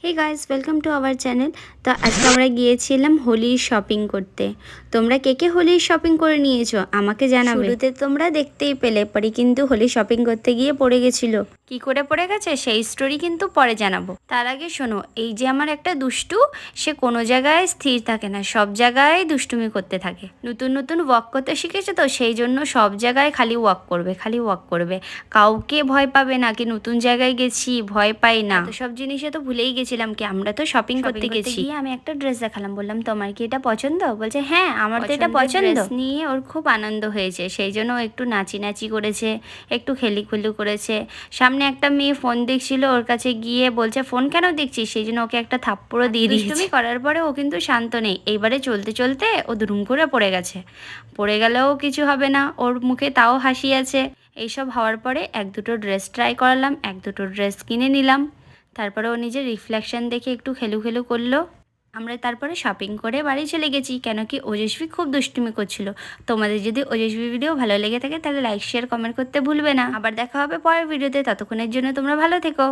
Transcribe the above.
Hey guys, welcome to our channel. তো আজকে আমরা গিয়েছিলাম হোলির শপিং করতে। তোমরা কে কে হোলির শপিং করে নিয়েছো আমাকে জানাবে। শুরুতে তোমরা দেখতেই পেলে পরি কিন্তু হোলি শপিং করতে গিয়ে পড়ে গেছিলো। কি করে পড়ে গেছে সেই স্টোরি কিন্তু পরে জানাবো। তার আগে শোনো, এই যে আমার একটা দুষ্টু, সে কোনো জায়গায় স্থির থাকে না, সব জায়গায় দুষ্টুমি করতে থাকে। নতুন নতুন ওয়াক করতে শিখেছে তো সেই জন্য সব জায়গায় খালি ওয়াক করবে, খালি ওয়াক করবে। কাউকে ভয় পাবে না, কি নতুন জায়গায় গেছি ভয় পাই না, তো সব জিনিসে তো ভুলেই গেছিলাম কি আমরা তো শপিং করতে গেছি। আমি একটা ড্রেস দেখালাম, বললাম তোমার কি এটা পছন্দ? বলছে হ্যাঁ আমার তো এটা পছন্দ। নিয়ে ওর খুব আনন্দ হয়েছে, সেই জন্য ও একটু নাচি নাচি করেছে, একটু খেলিখুলি করেছে। সামনে একটা মেয়ে ফোন দেখছিল, ওর কাছে গিয়ে বলছে ফোন কেন দেখছিস, সেই জন্য ওকে একটা থাপ্পড়ও দিয়ে দিয়েছে। তুমি করার পরে ও কিন্তু শান্ত নেই, এইবারে চলতে চলতে ও দুরুম করে পড়ে গেছে। পড়ে গেলেও কিছু হবে না, ওর মুখে তাও হাসি আছে। এইসব হওয়ার পরে এক দুটো ড্রেস ট্রাই করালাম, এক দুটো ড্রেস কিনে নিলাম। তারপরে ও নিজের রিফ্লেকশন দেখে একটু খেলু খেলু করলো। আমরা তারপরে শপিং করে বাড়ি চলে গেছি, কেন কি ওজস্বী খুব দুষ্টুমি করছিল। তোমাদের যদি ওজস্বী ভিডিও ভালো লেগে থাকে তাহলে লাইক শেয়ার কমেন্ট করতে ভুলবে না। আবার দেখা হবে পরের ভিডিওতে, ততক্ষণের জন্য তোমরা ভালো থেকো।